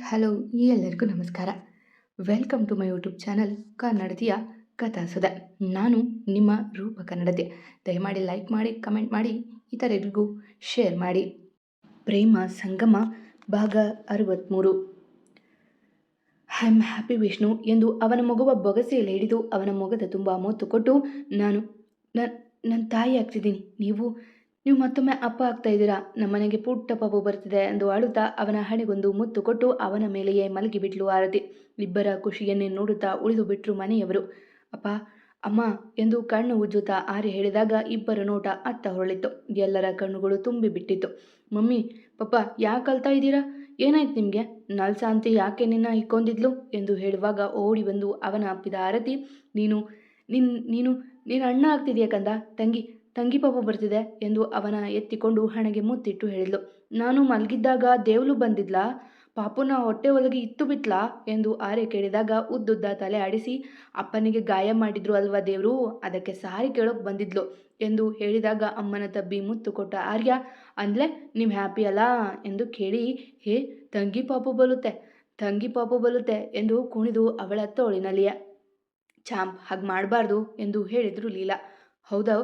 Hello ಎಲ್ಲರಿಗೂ ನಮಸ್ಕಾರ. Welcome to my YouTube channel ಕನ್ನಡತಿಯ ಕಥಾಸುಧೆ. ನಾನು ನಿಮ್ಮ ರೂಪ ಕನ್ನಡತೆ. ದಯಮಾಡಿ ಲೈಕ್ ಮಾಡಿ, ಕಮೆಂಟ್ ಮಾಡಿ, ಇತರರಿಗೂ ಶೇರ್ ಮಾಡಿ. ಪ್ರೇಮ ಸಂಗಮ ಭಾಗ 63. ಐ ಆಮ್ ಹ್ಯಾಪಿ ವಿಷ್ಣು ಎಂದು ಅವನ ಮಗುವ ಬೊಗಸೆಯಲ್ಲಿ ಹಿಡಿದು ಅವನ ಮೊಗದ ತುಂಬ ಮುತ್ತು ಕೊಟ್ಟು, ನನ್ನ ತಾಯಿ ಆಗ್ತಿದ್ದೀನಿ, ನೀವು ಮತ್ತೊಮ್ಮೆ ಅಪ್ಪ ಆಗ್ತಾ ಇದ್ದೀರಾ, ನಮ್ಮನೆಗೆ ಪುಟ್ಟ ಪಾಪು ಬರ್ತಿದೆ ಎಂದು ಆಡುತ್ತಾ ಅವನ ಹಣೆಗೊಂದು ಮುತ್ತು ಕೊಟ್ಟು ಅವನ ಮೇಲೆಯೇ ಮಲಗಿಬಿಟ್ಲು ಆರತಿ. ಇಬ್ಬರ ಖುಷಿಯನ್ನೇ ನೋಡುತ್ತಾ ಉಳಿದು ಬಿಟ್ರು ಮನೆಯವರು. ಅಪ್ಪ, ಅಮ್ಮ ಎಂದು ಕಣ್ಣು ಉಜ್ಜುತ್ತಾ ಆರ್ಯ ಹೇಳಿದಾಗ ಇಬ್ಬರ ನೋಟ ಅತ್ತ ಹೊರಳಿತ್ತು. ಎಲ್ಲರ ಕಣ್ಣುಗಳು ತುಂಬಿ ಬಿಟ್ಟಿತ್ತು. ಮಮ್ಮಿ, ಪಪ್ಪ ಯಾಕೆ ಅಳ್ತಾ ಇದ್ದೀರಾ? ಏನಾಯ್ತು ನಿಮಗೆ? ನಲ್ಸಾಂತಿ ಯಾಕೆ ನಿನ್ನ ಇಕ್ಕೊಂದಿದ್ಲು ಎಂದು ಹೇಳುವಾಗ ಓಡಿ ಬಂದು ಅವನ ಅಪ್ಪಿದ ಆರತಿ, ನೀನು ಅಣ್ಣ ಆಗ್ತಿದೆಯಾ ಕಂದ? ತಂಗಿ ಪಾಪು ಬರ್ತಿದೆ ಎಂದು ಅವನ ಎತ್ತಿಕೊಂಡು ಹಣೆಗೆ ಮುತ್ತಿಟ್ಟು ಹೇಳಿದ್ಲು. ನಾನು ಮಲಗಿದ್ದಾಗ ದೇವ್ಲು ಬಂದಿದ್ಲಾ? ಪಾಪುನ ಹೊಟ್ಟೆ ಒಳಗೆ ಇತ್ತು ಬಿಟ್ಲಾ ಎಂದು ಆರ್ಯ ಕೇಳಿದಾಗ ಉದ್ದುದ್ದ ತಲೆ ಆಡಿಸಿ, ಅಪ್ಪನಿಗೆ ಗಾಯ ಮಾಡಿದ್ರು ಅಲ್ವಾ ದೇವರು, ಅದಕ್ಕೆ ಸಾರಿ ಕೇಳೋಕೆ ಬಂದಿದ್ಲು ಎಂದು ಹೇಳಿದಾಗ ಅಮ್ಮನ ತಬ್ಬಿ ಮುತ್ತು ಕೊಟ್ಟ ಆರ್ಯ, ಅಂದ್ಲೆ ನೀವು ಹ್ಯಾಪಿ ಅಲ್ಲ ಎಂದು ಕೇಳಿ, ಹೇ ತಂಗಿ ಪಾಪು ಬರುತ್ತೆ ಎಂದು ಕುಣಿದು ಅವಳ ತೋಳಿನಲ್ಲಿಯೇ. ಚಾಂಪ್, ಹಾಗೆ ಮಾಡಬಾರ್ದು ಎಂದು ಹೇಳಿದ್ರು ಲೀಲಾ. ಹೌದಾ,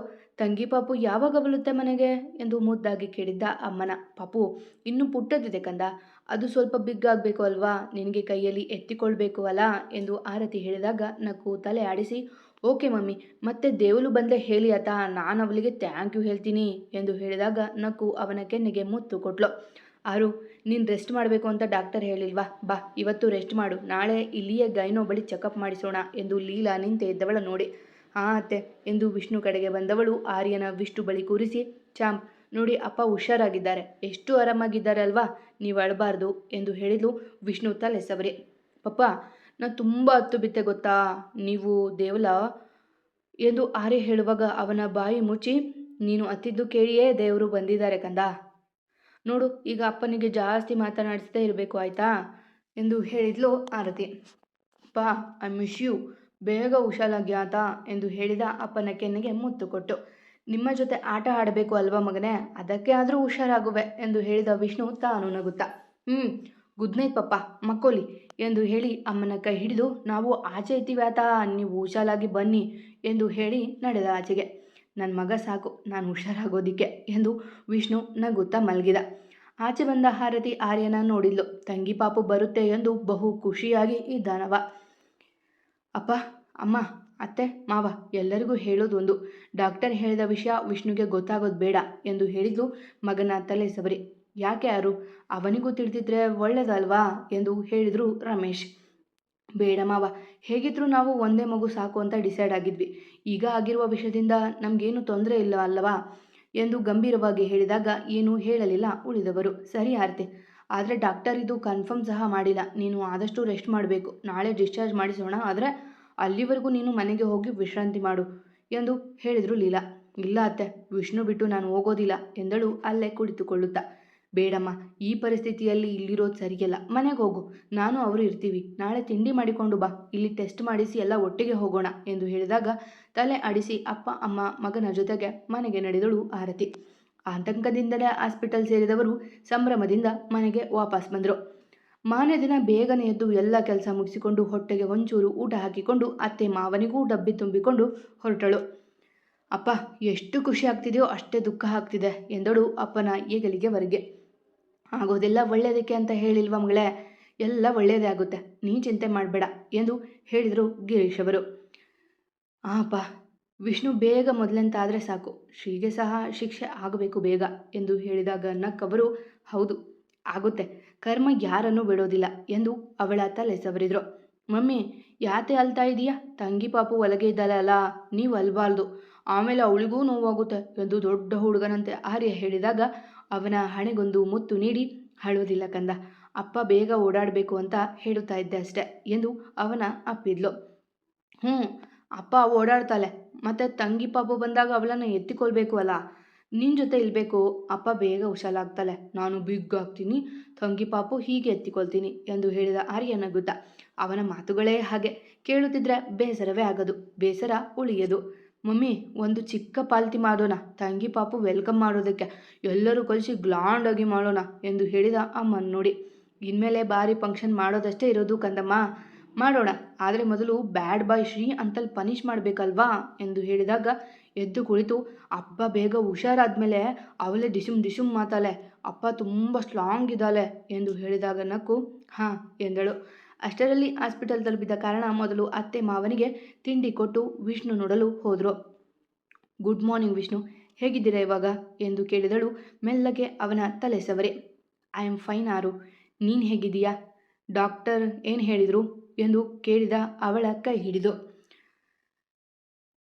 ತಂಗಿ ಪಾಪು ಯಾವಾಗ ಬರುತ್ತೆ ಮನೆಗೆ ಎಂದು ಮುದ್ದಾಗಿ ಕೇಳಿದ್ದ ಅಮ್ಮನ. ಪಾಪು ಇನ್ನೂ ಪುಟ್ಟದಿದೆ ಕಂದ, ಅದು ಸ್ವಲ್ಪ ಬಿಗ್ಗಾಗಬೇಕು ಅಲ್ವಾ, ನಿನಗೆ ಕೈಯಲ್ಲಿ ಎತ್ತಿಕೊಳ್ಬೇಕು ಅಲ್ಲ ಎಂದು ಆರತಿ ಹೇಳಿದಾಗ ನಕ್ಕು ತಲೆ ಆಡಿಸಿ, ಓಕೆ ಮಮ್ಮಿ, ಮತ್ತೆ ದೇವಲು ಬಂದರೆ ಹೇಳಿ ಆತ, ನಾನು ಅವಳಿಗೆ ಥ್ಯಾಂಕ್ ಯು ಹೇಳ್ತೀನಿ ಎಂದು ಹೇಳಿದಾಗ ನಕ್ಕು ಅವನ ಕೆನ್ನೆಗೆ ಮುತ್ತು ಕೊಟ್ಲು. ಆರು, ನೀನು ರೆಸ್ಟ್ ಮಾಡಬೇಕು ಅಂತ ಡಾಕ್ಟರ್ ಹೇಳಿಲ್ವಾ? ಬಾ, ಇವತ್ತು ರೆಸ್ಟ್ ಮಾಡು, ನಾಳೆ ಇಲ್ಲಿಯೇ ಗೈನೋ ಬಳಿ ಚೆಕಪ್ ಮಾಡಿಸೋಣ ಎಂದು ಲೀಲಾ ನಿಂತೆ ಇದ್ದವಳ ನೋಡಿ, ಹಾಂ ಅತ್ತೆ ಎಂದು ವಿಷ್ಣು ಕಡೆಗೆ ಬಂದವಳು ಆರ್ಯನ ವಿಷ್ಣು ಬಳಿ ಕೂರಿಸಿ, ಚಾಂಪ್ ನೋಡಿ, ಅಪ್ಪ ಹುಷಾರಾಗಿದ್ದಾರೆ, ಎಷ್ಟು ಆರಾಮಾಗಿದ್ದಾರೆ ಅಲ್ವಾ, ನೀವು ಅಳಬಾರ್ದು ಎಂದು ಹೇಳಿದ್ಲು. ವಿಷ್ಣು ತಲೆ ಸವರಿ, ಪಪ್ಪ ನಾನು ತುಂಬ ಹತ್ತು ಬಿತ್ತೆ ಗೊತ್ತಾ, ನೀವು ದೇವಲ ಎಂದು ಆರ್ಯ ಹೇಳುವಾಗ ಅವನ ಬಾಯಿ ಮುಚ್ಚಿ, ನೀನು ಹತ್ತಿದ್ದು ಕೇಳಿಯೇ ದೇವರು ಬಂದಿದ್ದಾರೆ ಕಂದ, ನೋಡು ಈಗ ಅಪ್ಪನಿಗೆ ಜಾಸ್ತಿ ಮಾತನಾಡಿಸ್ದೇ ಇರಬೇಕು ಆಯ್ತಾ ಎಂದು ಹೇಳಿದ್ಲು ಆರತಿ. ಪಾ, ಐ ಮಿಸ್ ಯು, ಬೇಗ ಹುಷಾರಾಗ್ಯಾತ ಎಂದು ಹೇಳಿದ ಅಪ್ಪನ ಕೆನ್ನೆಗೆ ಮುತ್ತು ಕೊಟ್ಟು, ನಿಮ್ಮ ಜೊತೆ ಆಟ ಆಡಬೇಕು ಅಲ್ವಾ ಮಗನೇ, ಅದಕ್ಕೆ ಆದರೂ ಹುಷಾರಾಗುವೆ ಎಂದು ಹೇಳಿದ ವಿಷ್ಣು ತಾನು ನಗುತ್ತಾ. ಗುಡ್ ನೈಟ್ ಪಪ್ಪ, ಮಕ್ಕೋಲಿ ಎಂದು ಹೇಳಿ ಅಮ್ಮನ ಕೈ ಹಿಡಿದು, ನಾವು ಆಚೆ ಇದ್ದೀವಿ ಆತ, ನೀವು ಹುಷಾರಾಗಿ ಬನ್ನಿ ಎಂದು ಹೇಳಿ ನಡೆದ ಆಚೆಗೆ. ನನ್ನ ಮಗ ಸಾಕು ನಾನು ಹುಷಾರಾಗೋದಿಕ್ಕೆ ಎಂದು ವಿಷ್ಣು ನಗುತ್ತಾ ಮಲಗಿದ. ಆಚೆ ಬಂದ ಆರತಿ ಆರ್ಯನ ನೋಡಿದ್ಲು. ತಂಗಿ ಪಾಪು ಬರುತ್ತೆ ಎಂದು ಬಹು ಖುಷಿಯಾಗಿ ಇದ್ದಾನವ. ಅಪ್ಪ, ಅಮ್ಮ, ಅತ್ತೆ, ಮಾವ ಎಲ್ಲರಿಗೂ ಹೇಳೋದೊಂದು, ಡಾಕ್ಟರ್ ಹೇಳಿದ ವಿಷಯ ವಿಷ್ಣುಗೆ ಗೊತ್ತಾಗೋದು ಬೇಡ ಎಂದು ಹೇಳಿದ್ಲು ಮಗನ ತಲೆ ಸವರಿ. ಯಾಕೆ ಯಾರು, ಅವನಿಗೂ ತಿಳಿದಿದ್ರೆ ಒಳ್ಳೇದಲ್ವಾ ಎಂದು ಹೇಳಿದ್ರು ರಮೇಶ್. ಬೇಡ ಮಾವ, ಹೇಗಿದ್ರು ನಾವು ಒಂದೇ ಮಗು ಸಾಕು ಅಂತ ಡಿಸೈಡ್ ಆಗಿದ್ವಿ, ಈಗ ಆಗಿರುವ ವಿಷಯದಿಂದ ನಮಗೇನು ತೊಂದರೆ ಇಲ್ಲ ಅಲ್ಲವಾ ಎಂದು ಗಂಭೀರವಾಗಿ ಹೇಳಿದಾಗ ಏನೂ ಹೇಳಲಿಲ್ಲ ಉಳಿದವರು. ಸರಿ ಆರ್ತಿ, ಆದರೆ ಡಾಕ್ಟರ್ ಇದು ಕನ್ಫರ್ಮ್ ಸಹ ಮಾಡಿಲ್ಲ, ನೀನು ಆದಷ್ಟು ರೆಸ್ಟ್ ಮಾಡಬೇಕು, ನಾಳೆ ಡಿಸ್ಚಾರ್ಜ್ ಮಾಡಿಸೋಣ, ಆದರೆ ಅಲ್ಲಿವರೆಗೂ ನೀನು ಮನೆಗೆ ಹೋಗಿ ವಿಶ್ರಾಂತಿ ಮಾಡು ಎಂದು ಹೇಳಿದ್ರು ಲೀಲಾ. ಇಲ್ಲ ಅತ್ತೆ, ವಿಷ್ಣು ಬಿಟ್ಟು ನಾನು ಹೋಗೋದಿಲ್ಲ ಎಂದಳು ಅಲ್ಲೇ ಕುಳಿತುಕೊಳ್ಳುತ್ತಾ. ಬೇಡಮ್ಮ, ಈ ಪರಿಸ್ಥಿತಿಯಲ್ಲಿ ಇಲ್ಲಿರೋದು ಸರಿಯಲ್ಲ, ಮನೆಗೆ ಹೋಗು, ನಾನು ಅವರು ಇರ್ತೀವಿ, ನಾಳೆ ತಿಂಡಿ ಮಾಡಿಕೊಂಡು ಬಾ, ಇಲ್ಲಿ ಟೆಸ್ಟ್ ಮಾಡಿಸಿ ಎಲ್ಲ ಒಟ್ಟಿಗೆ ಹೋಗೋಣ ಎಂದು ಹೇಳಿದಾಗ ತಲೆ ಆಡಿಸಿ ಅಪ್ಪ ಅಮ್ಮ ಮಗನ ಜೊತೆಗೆ ಮನೆಗೆ ನಡೆದಳು ಆರತಿ. ಆತಂಕದಿಂದಲೇ ಹಾಸ್ಪಿಟಲ್ ಸೇರಿದವರು ಸಂಭ್ರಮದಿಂದ ಮನೆಗೆ ವಾಪಸ್ ಬಂದರು. ಮಾರನೇ ದಿನ ಬೇಗನೆ ಎದ್ದು ಎಲ್ಲ ಕೆಲಸ ಮುಗಿಸಿಕೊಂಡು ಹೊಟ್ಟೆಗೆ ಒಂಚೂರು ಊಟ ಹಾಕಿಕೊಂಡು ಅತ್ತೆ ಮಾವನಿಗೂ ಡಬ್ಬಿ ತುಂಬಿಕೊಂಡು ಹೊರಟಳು. ಅಪ್ಪ, ಎಷ್ಟು ಖುಷಿ ಆಗ್ತಿದೆಯೋ ಅಷ್ಟೇ ದುಃಖ ಆಗ್ತಿದೆ ಎಂದಳು ಅಪ್ಪನ ಹೆಗಲಿಗೆ ಹೊರಗೆ. ಆಗೋದೆಲ್ಲ ಒಳ್ಳೆಯದಕ್ಕೆ ಅಂತ ಹೇಳಿಲ್ವ ಮಗಳೇ, ಎಲ್ಲ ಒಳ್ಳೆಯದೇ ಆಗುತ್ತೆ, ನೀ ಚಿಂತೆ ಮಾಡಬೇಡ ಎಂದು ಹೇಳಿದರು ಗಿರೀಶ್ ಅವರು. ಅಪ್ಪ, ವಿಷ್ಣು ಬೇಗ ಮೊದಲೆಂತಾದರೆ ಸಾಕು, ಶ್ರೀಗೆ ಸಹ ಶಿಕ್ಷೆ ಆಗಬೇಕು ಬೇಗ ಎಂದು ಹೇಳಿದಾಗ ನಕ್ಕವರು, ಹೌದು ಆಗುತ್ತೆ, ಕರ್ಮ ಯಾರನ್ನೂ ಬಿಡೋದಿಲ್ಲ ಎಂದು ಅವಳ ತಲೆ ಸವರಿದ್ರು. ಮಮ್ಮಿ, ಯಾತೆ ಅಳ್ತಾ ಇದೀಯಾ? ತಂಗಿ ಪಾಪು ಒಳಗೆ ಇದ್ದಾಳಲ್ಲ, ನೀವು ಅಲ್ಬಾರ್ದು, ಆಮೇಲೆ ಅವಳಿಗೂ ನೋವಾಗುತ್ತೆ ಎಂದು ದೊಡ್ಡ ಹುಡುಗನಂತೆ ಆರ್ಯ ಹೇಳಿದಾಗ ಅವನ ಹಣೆಗೊಂದು ಮುತ್ತು ನೀಡಿ, ಅಳೋದಿಲ್ಲ ಕಂದ, ಅಪ್ಪ ಬೇಗ ಓಡಾಡಬೇಕು ಅಂತ ಹೇಳುತ್ತಾ ಇದ್ದೆ ಅಷ್ಟೆ ಎಂದು ಅವನ ಅಪ್ಪಿದ್ಲು. ಅಪ್ಪ ಓಡಾಡ್ತಾಳೆ, ಮತ್ತೆ ತಂಗಿ ಪಾಪು ಬಂದಾಗ ಅವಳನ್ನು ಎತ್ತಿಕೊಳ್ಬೇಕು ಅಲ್ಲ, ನಿನ್ನ ಜೊತೆ ಇರಬೇಕು, ಅಪ್ಪ ಬೇಗ ಹುಷಾರಾಗ್ತಾಳೆ, ನಾನು ಬಿಗ್ ಆಗ್ತೀನಿ, ತಂಗಿ ಪಾಪು ಹೀಗೆ ಎತ್ತಿಕೊಳ್ತೀನಿ ಎಂದು ಹೇಳಿದ ಆರ್ಯ ನಗುತ್ತಾ. ಅವನ ಮಾತುಗಳೇ ಹಾಗೆ, ಕೇಳುತ್ತಿದ್ರೆ ಬೇಸರವೇ ಆಗೋದು, ಬೇಸರ ಉಳಿಯೋದು. ಮಮ್ಮಿ, ಒಂದು ಚಿಕ್ಕ ಪಾಲ್ತಿ ಮಾಡೋಣ, ತಂಗಿ ಪಾಪು ವೆಲ್ಕಮ್ ಮಾಡೋದಕ್ಕೆ ಎಲ್ಲರೂ ಕಲಿಸಿ ಗ್ಲಾಂಡಾಗಿ ಮಾಡೋಣ ಎಂದು ಹೇಳಿದ ಅಮ್ಮನ ನೋಡಿ. ಇನ್ಮೇಲೆ ಭಾರಿ ಫಂಕ್ಷನ್ ಮಾಡೋದಷ್ಟೇ ಇರೋದು ಕಂದಮ್ಮ, ಮಾಡೋಣ. ಆದರೆ ಮೊದಲು ಬ್ಯಾಡ್ ಬಾಯ್ ಶ್ರೀ ಅಂತಲ್ಲಿ ಪನಿಷ್ ಮಾಡಬೇಕಲ್ವಾ ಎಂದು ಹೇಳಿದಾಗ ಎದ್ದು ಕುಳಿತು, ಅಪ್ಪ ಬೇಗ ಹುಷಾರಾದ್ಮೇಲೆ ಅವಳೇ ಡಿಶುಮ್ ಡಿಶುಮ್ ಮಾತಾಳೆ, ಅಪ್ಪ ತುಂಬ ಸ್ಟ್ರಾಂಗ್ ಇದ್ದಾಳೆ ಎಂದು ಹೇಳಿದಾಗ ನಕ್ಕು ಹಾಂ ಎಂದಳು. ಅಷ್ಟರಲ್ಲಿ ಹಾಸ್ಪಿಟಲ್ ತಲುಪಿದ ಕಾರಣ ಮೊದಲು ಅತ್ತೆ ಮಾವನಿಗೆ ತಿಂಡಿ ಕೊಟ್ಟು ವಿಷ್ಣು ನೋಡಲು ಹೋದರು. ಗುಡ್ ಮಾರ್ನಿಂಗ್ ವಿಷ್ಣು, ಹೇಗಿದ್ದೀರಾ ಇವಾಗ ಎಂದು ಕೇಳಿದಳು ಮೆಲ್ಲಗೆ ಅವನ ತಲೆ ಸವರಿ. ಐ ಆಮ್ ಫೈನ್ ಆರು, ನೀನು ಹೇಗಿದ್ದೀಯಾ? ಡಾಕ್ಟರ್ ಏನು ಹೇಳಿದರು ಎಂದು ಕೇಳಿದ ಅವಳ ಕೈ ಹಿಡಿದು.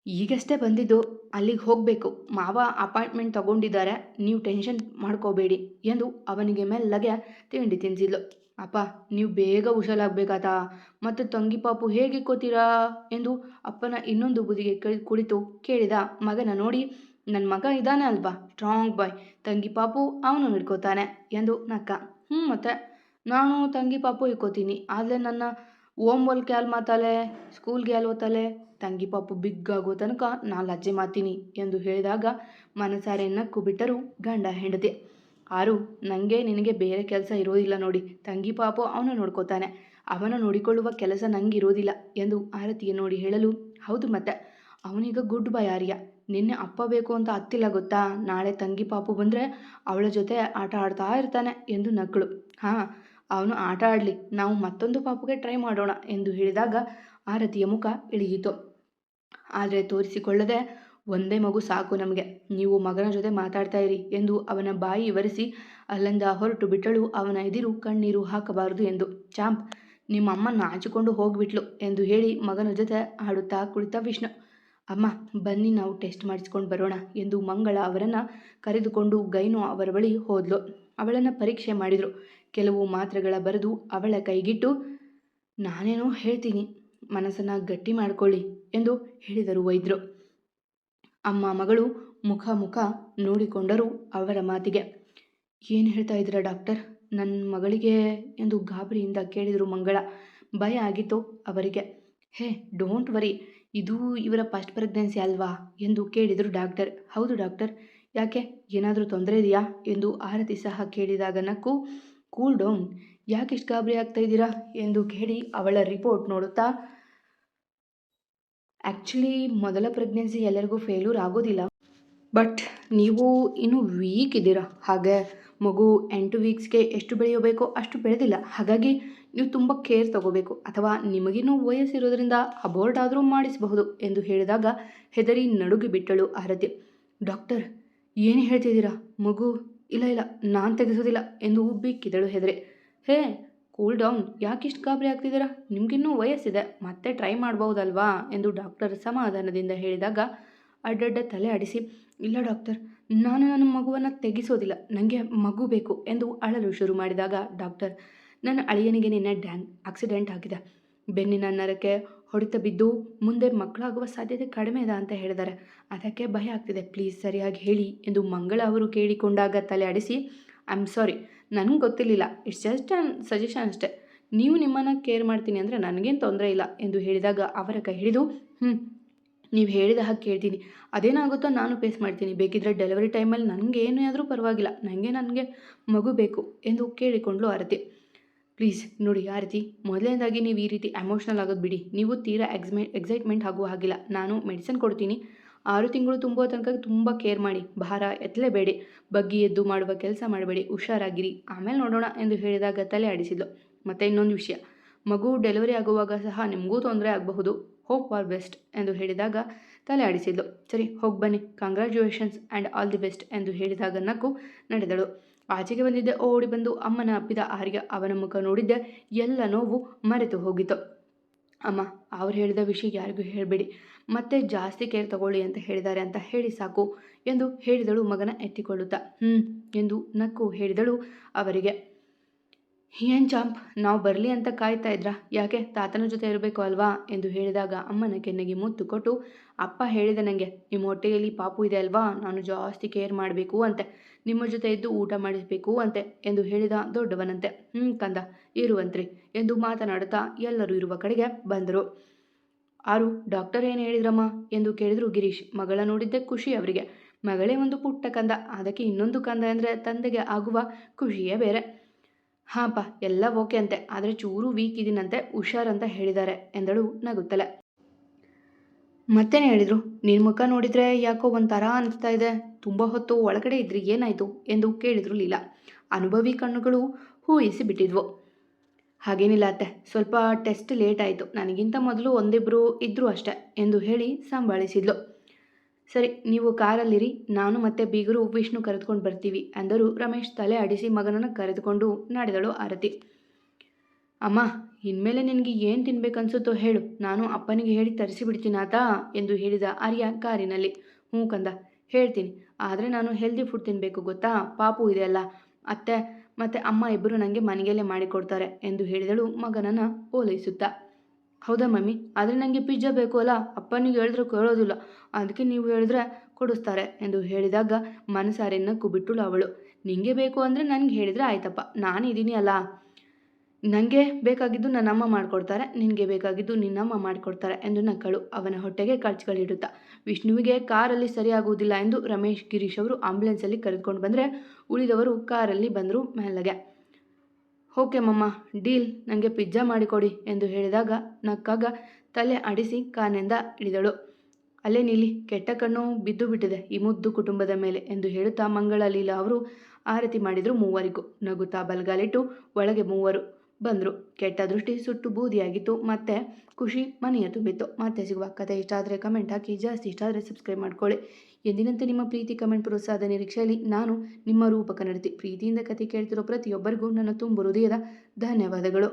ಈಗಷ್ಟೇ ಬಂದಿದ್ದು, ಅಲ್ಲಿಗೆ ಹೋಗಬೇಕು, ಮಾವ ಅಪಾಯಿಂಟ್ಮೆಂಟ್ ತಗೊಂಡಿದ್ದಾರೆ, ನೀವು ಟೆನ್ಷನ್ ಮಾಡ್ಕೋಬೇಡಿ ಎಂದು ಅವನಿಗೆ ಮೆಲ್ಲಗೆ ತಿಂಡಿ ತಿನ್ನಿಸಿದ್ಲು. ಅಪ್ಪ ನೀವು ಬೇಗ ಹುಷಾರಾಗಬೇಕಾತಾ, ಮತ್ತು ತಂಗಿ ಪಾಪು ಹೇಗೆ ಕೋತೀರಾ ಎಂದು ಅಪ್ಪನ ಇನ್ನೊಂದು ಬುದಿಗೆ ಕುಳಿತು ಕೇಳಿದ ಮಗನ ನೋಡಿ. ನನ್ನ ಮಗ ಇದ್ದಾನೆ ಅಲ್ವಾ ಸ್ಟ್ರಾಂಗ್ ಬಾಯ್, ತಂಗಿ ಪಾಪು ಅವನು ಹಿಡ್ಕೋತಾನೆ ಎಂದು ನಕ್ಕ. ಮತ್ತೆ ನಾನು ತಂಗಿ ಪಾಪು ಹಿಡ್ಕೋತೀನಿ, ಆದರೆ ನನ್ನ ವರ್ಕ್ ಯಾರು ಮಾತಾಲೆ, ಸ್ಕೂಲ್ಗೆ ಯಾರು ಓದ್ತಾಳೆ, ತಂಗಿ ಪಾಪು ಬಿಗ್ ಆಗೋ ತನಕ ನಾನು ಲಜ್ಜೆ ಮಾಡ್ತೀನಿ ಎಂದು ಹೇಳಿದಾಗ ಮನಸಾರೆ ನಕ್ಕು ಬಿಟ್ಟರು ಗಂಡ ಹೆಂಡತಿ. ಆರು, ನನಗೆ ನಿನಗೆ ಬೇರೆ ಕೆಲಸ ಇರೋದಿಲ್ಲ ನೋಡಿ, ತಂಗಿ ಪಾಪು ಅವನು ನೋಡ್ಕೋತಾನೆ, ಅವನ ನೋಡಿಕೊಳ್ಳುವ ಕೆಲಸ ನಂಗೆ ಇರೋದಿಲ್ಲ ಎಂದು ಆರತಿಗೆ ನೋಡಿ ಹೇಳಲು, ಹೌದು ಮತ್ತೆ ಅವನೀಗ ಗುಡ್ ಬಾಯ್ ಆರ್ಯ, ನಿನ್ನೆ ಅಪ್ಪ ಬೇಕು ಅಂತ ಹತ್ತಿಲ್ಲ ಗೊತ್ತಾ, ನಾಳೆ ತಂಗಿ ಪಾಪು ಬಂದರೆ ಅವಳ ಜೊತೆ ಆಟ ಆಡ್ತಾ ಇರ್ತಾನೆ ಎಂದು ನಕ್ಕಳು. ಹಾಂ ಅವನು ಆಟ ಆಡಲಿ, ನಾವು ಮತ್ತೊಂದು ಪಾಪುಗೆ ಟ್ರೈ ಮಾಡೋಣ ಎಂದು ಹೇಳಿದಾಗ ಆರತಿಯ ಮುಖ ಇಳಿಯಿತು. ಆದರೆ ತೋರಿಸಿಕೊಳ್ಳದೆ, ಒಂದೇ ಮಗು ಸಾಕು ನಮಗೆ, ನೀವು ಮಗನ ಜೊತೆ ಮಾತಾಡ್ತಾ ಇರಿ ಎಂದು ಅವನ ಬಾಯಿ ವಿವರಿಸಿ ಅಲ್ಲಿಂದ ಹೊರಟು ಬಿಟ್ಟಳು. ಅವನ ಎದಿರು ಕಣ್ಣೀರು ಹಾಕಬಾರದು ಎಂದು. ಚಾಂಪ್, ನಿಮ್ಮ ಅಮ್ಮ ನಾಚಿಕೊಂಡು ಹೋಗ್ಬಿಟ್ಲು ಎಂದು ಹೇಳಿ ಮಗನ ಜೊತೆ ಆಡುತ್ತಾ ಕುಳಿತ ವಿಷ್ಣು. ಅಮ್ಮ ಬನ್ನಿ ನಾವು ಟೆಸ್ಟ್ ಮಾಡಿಸ್ಕೊಂಡು ಬರೋಣ ಎಂದು ಮಂಗಳ ಅವರನ್ನು ಕರೆದುಕೊಂಡು ಗೈನು ಅವರ ಬಳಿ ಹೋದ್ಲು. ಅವಳನ್ನು ಪರೀಕ್ಷೆ ಮಾಡಿದರು. ಕೆಲವು ಮಾತ್ರೆಗಳ ಬರೆದು ಅವಳ ಕೈಗಿಟ್ಟು, ನಾನೇನೋ ಹೇಳ್ತೀನಿ, ಮನಸ್ಸನ್ನು ಗಟ್ಟಿ ಮಾಡ್ಕೊಳ್ಳಿ ಎಂದು ಹೇಳಿದರು ವೈದ್ಯರು. ಅಮ್ಮ ಮಗಳು ಮುಖ ನೋಡಿಕೊಂಡರು ಅವರ ಮಾತಿಗೆ. ಏನು ಹೇಳ್ತಾ ಇದ್ದೀರಾ ಡಾಕ್ಟರ್, ನನ್ನ ಮಗಳಿಗೆ ಎಂದು ಗಾಬರಿಯಿಂದ ಕೇಳಿದರು ಮಂಗಳ. ಭಯ ಆಗಿತ್ತು ಅವರಿಗೆ. ಹೇ ಡೋಂಟ್ ವರಿ, ಇದು ಇವರ ಫಸ್ಟ್ ಪ್ರೆಗ್ನೆನ್ಸಿ ಅಲ್ವಾ ಎಂದು ಕೇಳಿದರು ಡಾಕ್ಟರ್. ಹೌದು ಡಾಕ್ಟರ್, ಯಾಕೆ ಏನಾದರೂ ತೊಂದರೆ ಇದೆಯಾ ಎಂದು ಆರತಿ ಸಹ ಕೇಳಿದಾಗ ನಕ್ಕು, ಕೂಲ್ ಡೌನ್, ಯಾಕೆ ಇಷ್ಟು ಗಾಬರಿ ಆಗ್ತಾ ಇದ್ದೀರಾ ಎಂದು ಕೇಳಿ ಅವಳ ರಿಪೋರ್ಟ್ ನೋಡುತ್ತಾ, ಆ್ಯಕ್ಚುಲಿ ಮೊದಲ ಪ್ರೆಗ್ನೆನ್ಸಿ ಎಲ್ಲರಿಗೂ ಫೇಲ್ಯೂರ್ ಆಗೋದಿಲ್ಲ, ಬಟ್ ನೀವು ಇನ್ನೂ ವೀಕ್ ಇದ್ದೀರಾ, ಹಾಗೆ ಮಗು 8 ವೀಕ್ಸ್ಗೆ ಎಷ್ಟು ಬೆಳೆಯಬೇಕೋ ಅಷ್ಟು ಬೆಳೆದಿಲ್ಲ, ಹಾಗಾಗಿ ನೀವು ತುಂಬ ಕೇರ್ ತಗೋಬೇಕು, ಅಥವಾ ನಿಮಗಿನ್ನೂ ವಯಸ್ಸಿರೋದ್ರಿಂದ ಅಬೋರ್ಟ್ ಆದರೂ ಮಾಡಿಸಬಹುದು ಎಂದು ಹೇಳಿದಾಗ ಹೆದರಿ ನಡುಗಿ ಬಿಟ್ಟಳು ಆರತಿ. ಡಾಕ್ಟರ್ ಏನು ಹೇಳ್ತಿದ್ದೀರಾ, ಮಗು ಇಲ್ಲ ನಾನು ತೆಗೆಸೋದಿಲ್ಲ ಎಂದು ಬಿಕ್ಕಿದಳು ಹೆದರಿ. ಹೇ ಕೂಲ್ ಡೌನ್, ಯಾಕಿಷ್ಟು ಗಾಬರಿ ಆಗ್ತಿದ್ದೀರಾ, ನಿಮಗಿನ್ನೂ ವಯಸ್ಸಿದೆ, ಮತ್ತೆ ಟ್ರೈ ಮಾಡ್ಬೋದಲ್ವಾ ಎಂದು ಡಾಕ್ಟರ್ ಸಮಾಧಾನದಿಂದ ಹೇಳಿದಾಗ ಅಡ್ಡಡ್ಡ ತಲೆ ಆಡಿಸಿ, ಇಲ್ಲ ಡಾಕ್ಟರ್, ನಾನು ನನ್ನ ಮಗುವನ್ನು ತೆಗೆಸೋದಿಲ್ಲ, ನನಗೆ ಮಗು ಬೇಕು ಎಂದು ಅಳಲು ಶುರು ಮಾಡಿದಾಗ ಡಾಕ್ಟರ್, ನನ್ನ ಅಳಿಯನಿಗೆ ನಿನ್ನೆ ಆಕ್ಸಿಡೆಂಟ್ ಆಗಿದೆ, ಬೆನ್ನಿನ ನರಕ್ಕೆ ಹೊಡೆತ ಬಿದ್ದು ಮುಂದೆ ಮಕ್ಕಳಾಗುವ ಸಾಧ್ಯತೆ ಕಡಿಮೆ ಇದೆ ಅಂತ ಹೇಳಿದ್ದಾರೆ, ಅದಕ್ಕೆ ಭಯ ಆಗ್ತಿದೆ, ಪ್ಲೀಸ್ ಸರಿಯಾಗಿ ಹೇಳಿ ಎಂದು ಮಂಗಳ ಅವರು ಕೇಳಿಕೊಂಡಾಗ ತಲೆ ಆಡಿಸಿ, ಐ ಆಮ್ ಸಾರಿ, ನನಗೆ ಗೊತ್ತಿರಲಿಲ್ಲ, ಇಟ್ಸ್ ಜಸ್ಟ್ ಸಜೆಷನ್ ಅಷ್ಟೇ, ನೀವು ನಿಮ್ಮನ್ನು ಕೇರ್ ಮಾಡ್ತೀನಿ ಅಂದರೆ ನನಗೇನು ತೊಂದರೆ ಇಲ್ಲ ಎಂದು ಹೇಳಿದಾಗ ಅವರ ಕೈ ಹಿಡಿದು, ನೀವು ಹೇಳಿದ ಹಾಗೆ ಕೇಳ್ತೀನಿ, ಅದೇನಾಗುತ್ತೋ ನಾನು ಫೇಸ್ ಮಾಡ್ತೀನಿ, ಬೇಕಿದ್ರೆ ಡೆಲಿವರಿ ಟೈಮಲ್ಲಿ ನನಗೆ ಏನೇ ಆದರೂ ಪರವಾಗಿಲ್ಲ, ನನಗೆ ಮಗು ಬೇಕು ಎಂದು ಕೇಳಿಕೊಂಡ್ಲು ಆರತಿ. ಪ್ಲೀಸ್ ನೋಡಿ ಆರತಿ, ಮೊದಲನೇದಾಗಿ ನೀವು ಈ ರೀತಿ ಎಮೋಷ್ನಲ್ ಆಗೋದು ಬಿಡಿ, ನೀವು ತೀರಾ ಎಕ್ಸೈಟ್ಮೆಂಟ್ ಆಗುವ ಹಾಗಿಲ್ಲ, ನಾನು ಮೆಡಿಸಿನ್ ಕೊಡ್ತೀನಿ, 6 ತಿಂಗಳು ತುಂಬೋ ತನಕ ತುಂಬ ಕೇರ್ ಮಾಡಿ, ಭಾರ ಎತ್ತಲೇಬೇಡಿ, ಬಗ್ಗಿ ಎದ್ದು ಮಾಡುವ ಕೆಲಸ ಮಾಡಬೇಡಿ, ಹುಷಾರಾಗಿರಿ, ಆಮೇಲೆ ನೋಡೋಣ ಎಂದು ಹೇಳಿದಾಗ ತಲೆ ಆಡಿಸಿದ್ಲು. ಮತ್ತು ಇನ್ನೊಂದು ವಿಷಯ, ಮಗು ಡೆಲಿವರಿ ಆಗುವಾಗ ಸಹ ನಿಮಗೂ ತೊಂದರೆ ಆಗಬಹುದು, ಹೋಪ್ ಫಾರ್ ಬೆಸ್ಟ್ ಎಂದು ಹೇಳಿದಾಗ ತಲೆ ಆಡಿಸಿದ್ಲು. ಸರಿ ಹೋಗಿ ಬನ್ನಿ, congratulations and all the best ಎಂದು ಹೇಳಿದಾಗ ನಕ್ಕು ನಡೆದಳು. ಆಚೆಗೆ ಬಂದಿದ್ದೆ ಓಡಿ ಬಂದು ಅಮ್ಮನ ಅಪ್ಪಿದ ಆರ್ಯ. ಅವನ ಮುಖ ನೋಡಿದ್ದೆ ಎಲ್ಲ ನೋವು ಮರೆತು ಹೋಗಿತ್ತು. ಅಮ್ಮ, ಅವ್ರು ಹೇಳಿದ ವಿಷಯ ಯಾರಿಗೂ ಹೇಳಬೇಡಿ, ಮತ್ತೆ ಜಾಸ್ತಿ ಕೇರ್ ತಗೊಳ್ಳಿ ಅಂತ ಹೇಳಿದ್ದಾರೆ ಅಂತ ಹೇಳಿ ಸಾಕು ಎಂದು ಹೇಳಿದಳು ಮಗನ ಎತ್ತಿಕೊಳ್ಳುತ್ತಾ. ಎಂದು ನಕ್ಕು ಹೇಳಿದಳು ಅವರಿಗೆ. ಏನು ಚಾಂಪ್, ನಾವು ಬರಲಿ ಅಂತ ಕಾಯ್ತಾ ಇದ್ರಾ, ಯಾಕೆ ತಾತನ ಜೊತೆ ಇರಬೇಕು ಅಲ್ವಾ ಎಂದು ಹೇಳಿದಾಗ ಅಮ್ಮನ ಕೆನ್ನೆಗೆ ಮುತ್ತು ಕೊಟ್ಟು, ಅಪ್ಪ ಹೇಳಿದೆ ನನಗೆ, ನಿಮ್ಮ ಹೊಟ್ಟೆಯಲ್ಲಿ ಪಾಪು ಇದೆ ಅಲ್ವಾ, ನಾನು ಜಾಸ್ತಿ ಕೇರ್ ಮಾಡಬೇಕು ಅಂತೆ, ನಿಮ್ಮ ಜೊತೆ ಇದ್ದು ಊಟ ಮಾಡಿಸಬೇಕು ಅಂತೆ ಎಂದು ಹೇಳಿದ ದೊಡ್ಡವನಂತೆ. ಕಂದ ಇರುವಂತ್ರಿ ಎಂದು ಮಾತನಾಡುತ್ತಾ ಎಲ್ಲರೂ ಇರುವ ಕಡೆಗೆ ಬಂದರು. ಆರು, ಡಾಕ್ಟರ್ ಏನು ಹೇಳಿದ್ರಮ್ಮ ಎಂದು ಕೇಳಿದರು ಗಿರೀಶ್. ಮಗಳ ನೋಡಿದ್ದೆ ಖುಷಿ ಅವರಿಗೆ. ಮಗಳೇ ಒಂದು ಪುಟ್ಟ ಕಂದ, ಅದಕ್ಕೆ ಇನ್ನೊಂದು ಕಂದ ಅಂದರೆ ತಂದೆಗೆ ಆಗುವ ಖುಷಿಯೇ ಬೇರೆ. ಹಾಂಪ್ಪ ಎಲ್ಲ ಓಕೆ ಅಂತೆ, ಆದರೆ ಚೂರು ವೀಕ್ ಇದ್ದೀನಂತೆ, ಹುಷಾರಂತ ಹೇಳಿದ್ದಾರೆ ಎಂದಳು ನಗುತ್ತಲೆ. ಮತ್ತೇನು ಹೇಳಿದ್ರು? ನಿನ್ನ ಮುಖ ನೋಡಿದರೆ ಯಾಕೋ ಒಂಥರ ಅನಿಸ್ತಾ ಇದೆ, ತುಂಬ ಹೊತ್ತು ಒಳಗಡೆ ಇದ್ರಿ, ಏನಾಯಿತು ಎಂದು ಕೇಳಿದ್ರು ಲೀಲಾ. ಅನುಭವಿ ಕಣ್ಣುಗಳು ಊಹಿಸಿ ಬಿಟ್ಟಿದ್ವು. ಹಾಗೇನಿಲ್ಲ ಅತ್ತೆ, ಸ್ವಲ್ಪ ಟೆಸ್ಟ್ ಲೇಟ್ ಆಯಿತು, ನನಗಿಂತ ಮೊದಲು ಒಂದಿಬ್ಬರು ಇದ್ದರು ಅಷ್ಟೆ ಎಂದು ಹೇಳಿ ಸಂಭಾಳಿಸಿದ್ಲು. ಸರಿ, ನೀವು ಕಾರಲ್ಲಿರಿ, ನಾನು ಮತ್ತೆ ಬೀಗರು ವಿಷ್ಣು ಕರೆದುಕೊಂಡು ಬರ್ತೀವಿ ಎಂದರು ರಮೇಶ್. ತಲೆ ಆಡಿಸಿ ಮಗನನ್ನು ಕರೆದುಕೊಂಡು ನಡೆದಳು ಆರತಿ. ಅಮ್ಮ, ಇನ್ಮೇಲೆ ನಿನಗೆ ಏನು ತಿನ್ಬೇಕನ್ಸುತ್ತೋ ಹೇಳು, ನಾನು ಅಪ್ಪನಿಗೆ ಹೇಳಿ ತರಿಸಿಬಿಡ್ತೀನಾತಾ ಎಂದು ಹೇಳಿದ ಆರ್ಯ ಕಾರಿನಲ್ಲಿ. ಹ್ಞೂ ಕಂದ, ಹೇಳ್ತೀನಿ, ಆದರೆ ನಾನು ಹೆಲ್ದಿ ಫುಡ್ ತಿನ್ನಬೇಕು ಗೊತ್ತಾ, ಪಾಪು ಇದೆ ಅಲ್ಲ, ಅತ್ತೆ ಮತ್ತು ಅಮ್ಮ ಇಬ್ಬರು ನನಗೆ ಮನೆಯಲ್ಲೇ ಮಾಡಿಕೊಡ್ತಾರೆ ಎಂದು ಹೇಳಿದಳು ಮಗನನ್ನು ಓಲೈಸುತ್ತಾ. ಹೌದಾ ಮಮ್ಮಿ, ಆದರೆ ನನಗೆ ಪಿಜ್ಜಾ ಬೇಕು ಅಲ್ಲ, ಅಪ್ಪನಿಗೆ ಹೇಳಿದ್ರೆ ಕೇಳೋದಿಲ್ಲ, ಅದಕ್ಕೆ ನೀವು ಹೇಳಿದ್ರೆ ಕೊಡಿಸ್ತಾರೆ ಎಂದು ಹೇಳಿದಾಗ ಮನಸಾರೆ ನಕ್ಕು ಬಿಟ್ಟಳು ಅವಳು. ನಿನಗೆ ಬೇಕು ಅಂದರೆ ನನಗೆ ಹೇಳಿದರೆ ಆಯ್ತಪ್ಪ, ನಾನು ಇದ್ದೀನಿ ಅಲ್ಲ, ನನಗೆ ಬೇಕಾಗಿದ್ದು ನನ್ನಮ್ಮ ಮಾಡಿಕೊಡ್ತಾರೆ, ನಿನಗೆ ಬೇಕಾಗಿದ್ದು ನಿನ್ನಮ್ಮ ಮಾಡಿಕೊಡ್ತಾರೆ ಎಂದು ನಕ್ಕಳು ಅವನ ಹೊಟ್ಟೆಗೆ ಕಳ್ಚಿಗಳಿಡುತ್ತಾ. ವಿಷ್ಣುವಿಗೆ ಕಾರಲ್ಲಿ ಸರಿಯಾಗುವುದಿಲ್ಲ ಎಂದು ರಮೇಶ್ ಗಿರೀಶ್ ಅವರು ಆಂಬ್ಯುಲೆನ್ಸಲ್ಲಿ ಕರೆದುಕೊಂಡು ಬಂದರೆ ಉಳಿದವರು ಕಾರಲ್ಲಿ ಬಂದರು ಮೆಲ್ಲಗೆ. ಓಕೆ ಮಮ್ಮ, ಡೀಲ್, ನನಗೆ ಪಿಜ್ಜಾ ಮಾಡಿಕೊಡಿ ಎಂದು ಹೇಳಿದಾಗ ನಕ್ಕಾಗ ತಲೆ ಆಡಿಸಿ ಕಾರಿನಿಂದ ಇಳಿದಳು. ಅಲ್ಲೇ ನೀಲಿ, ಕೆಟ್ಟ ಕಣ್ಣು ಬಿದ್ದು ಬಿಟ್ಟಿದೆ ಈ ಮುದ್ದು ಕುಟುಂಬದ ಮೇಲೆ ಎಂದು ಹೇಳುತ್ತಾ ಮಂಗಳ ಲೀಲಾ ಅವರು ಆರತಿ ಮಾಡಿದರು ಮೂವರಿಗೂ. ನಗುತ್ತಾ ಬಲಗಾಲಿಟ್ಟು ಒಳಗೆ ಮೂವರು ಬಂದರು. ಕೆಟ್ಟ ದೃಷ್ಟಿ ಸುಟ್ಟು ಬೂದಿಯಾಗಿತ್ತು. ಮತ್ತೆ ಖುಷಿ ಮನೆಯ ತುಂಬಿತ್ತು. ಮತ್ತೆ ಸಿಗುವ. ಕಥೆ ಇಷ್ಟ ಆದರೆ ಕಮೆಂಟ್ ಹಾಕಿ, ಜಾಸ್ತಿ ಇಷ್ಟ ಆದರೆ ಸಬ್ಸ್ಕ್ರೈಬ್ ಮಾಡ್ಕೊಳ್ಳಿ. ಎಂದಿನಂತೆ ನಿಮ್ಮ ಪ್ರೀತಿ, ಕಮೆಂಟ್, ಪ್ರೋತ್ಸಾಹದ ನಿರೀಕ್ಷೆಯಲ್ಲಿ ನಾನು ನಿಮ್ಮ ರೂಪಕ ನಡತಿ. ಪ್ರೀತಿಯಿಂದ ಕಥೆ ಕೇಳ್ತಿರೋ ಪ್ರತಿಯೊಬ್ಬರಿಗೂ ನನ್ನ ತುಂಬು ಹೃದಯದ ಧನ್ಯವಾದಗಳು.